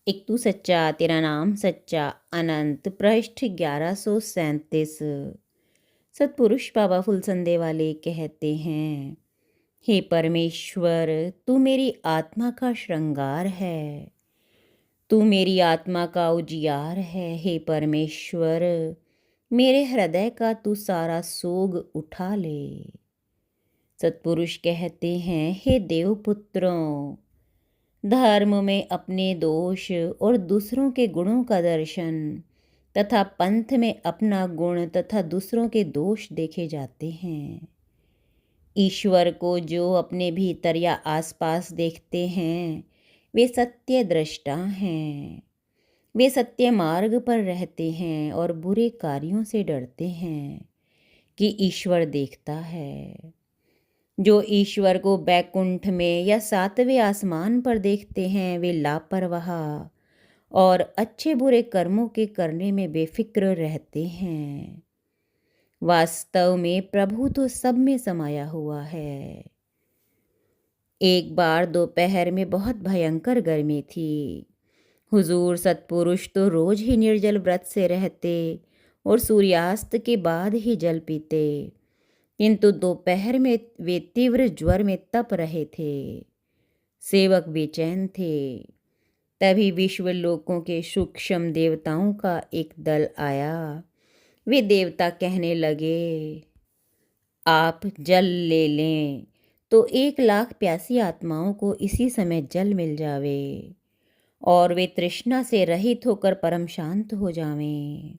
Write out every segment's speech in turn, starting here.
एक तू सच्चा तेरा नाम सच्चा अनंत पृष्ठ 1137। सतपुरुष बाबा फुलसंदे वाले कहते हैं, हे परमेश्वर, तू मेरी आत्मा का श्रृंगार है, तू मेरी आत्मा का उजियार है। हे परमेश्वर, मेरे हृदय का तू सारा सोग उठा ले। सतपुरुष कहते हैं, हे देवपुत्रों, धर्म में अपने दोष और दूसरों के गुणों का दर्शन तथा पंथ में अपना गुण तथा दूसरों के दोष देखे जाते हैं। ईश्वर को जो अपने भीतर या आसपास देखते हैं वे सत्य दृष्टा हैं। वे सत्य मार्ग पर रहते हैं और बुरे कार्यों से डरते हैं कि ईश्वर देखता है। जो ईश्वर को बैकुंठ में या सातवें आसमान पर देखते हैं वे लापरवाह और अच्छे बुरे कर्मों के करने में बेफिक्र रहते हैं। वास्तव में प्रभु तो सब में समाया हुआ है। एक बार दोपहर में बहुत भयंकर गर्मी थी। हुजूर सतपुरुष तो रोज ही निर्जल व्रत से रहते और सूर्यास्त के बाद ही जल पीते, किंतु दोपहर में वे तीव्र ज्वर में तप रहे थे। सेवक बेचैन थे। तभी विश्व लोकों के सूक्ष्म देवताओं का एक दल आया। वे देवता कहने लगे, आप जल ले लें तो 1,00,000 प्यासी आत्माओं को इसी समय जल मिल जावे और वे तृष्णा से रहित होकर परम शांत हो जावें।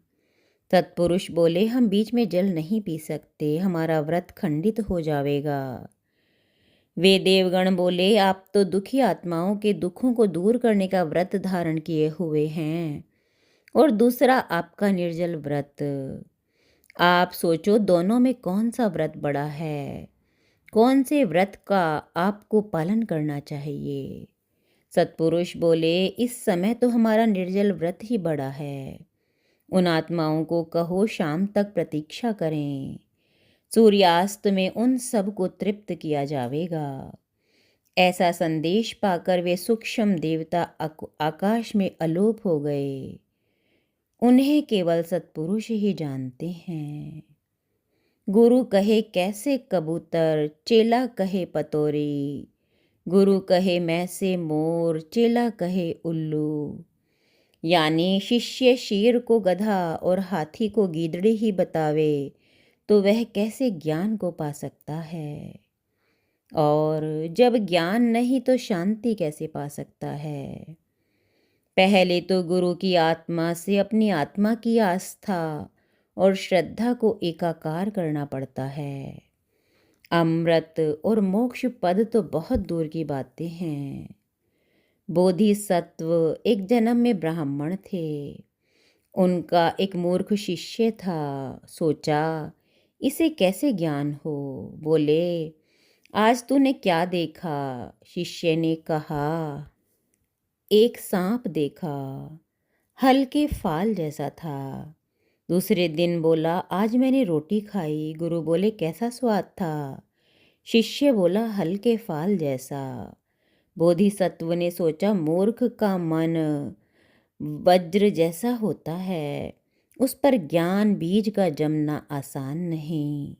सत्पुरुष बोले, हम बीच में जल नहीं पी सकते, हमारा व्रत खंडित हो जाएगा। वे देवगण बोले, आप तो दुखी आत्माओं के दुखों को दूर करने का व्रत धारण किए हुए हैं और दूसरा आपका निर्जल व्रत। आप सोचो दोनों में कौन सा व्रत बड़ा है, कौन से व्रत का आपको पालन करना चाहिए। सत्पुरुष बोले, इस समय तो हमारा निर्जल व्रत ही बड़ा है। उन आत्माओं को कहो शाम तक प्रतीक्षा करें, सूर्यास्त में उन सब को तृप्त किया जाएगा। ऐसा संदेश पाकर वे सूक्ष्म देवता आकाश में अलोप हो गए। उन्हें केवल सत्पुरुष ही जानते हैं। गुरु कहे कैसे कबूतर, चेला कहे पतोरी। गुरु कहे मैं से मोर, चेला कहे उल्लू। यानी शिष्य शेर को गधा और हाथी को गीदड़ी ही बतावे तो वह कैसे ज्ञान को पा सकता है, और जब ज्ञान नहीं तो शांति कैसे पा सकता है। पहले तो गुरु की आत्मा से अपनी आत्मा की आस्था और श्रद्धा को एकाकार करना पड़ता है। अमृत और मोक्ष पद तो बहुत दूर की बातें हैं। बोधिसत्व एक जन्म में ब्राह्मण थे। उनका एक मूर्ख शिष्य था। सोचा इसे कैसे ज्ञान हो। बोले, आज तूने क्या देखा। शिष्य ने कहा, एक सांप देखा, हल्के फाल जैसा था। दूसरे दिन बोला, आज मैंने रोटी खाई। गुरु बोले, कैसा स्वाद था। शिष्य बोला, हल्के फाल जैसा। बोधिसत्व ने सोचा, मूर्ख का मन वज्र जैसा होता है, उस पर ज्ञान बीज का जमना आसान नहीं।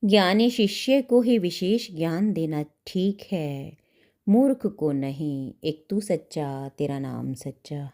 ज्ञानी शिष्य को ही विशेष ज्ञान देना ठीक है, मूर्ख को नहीं। एक तू सच्चा तेरा नाम सच्चा।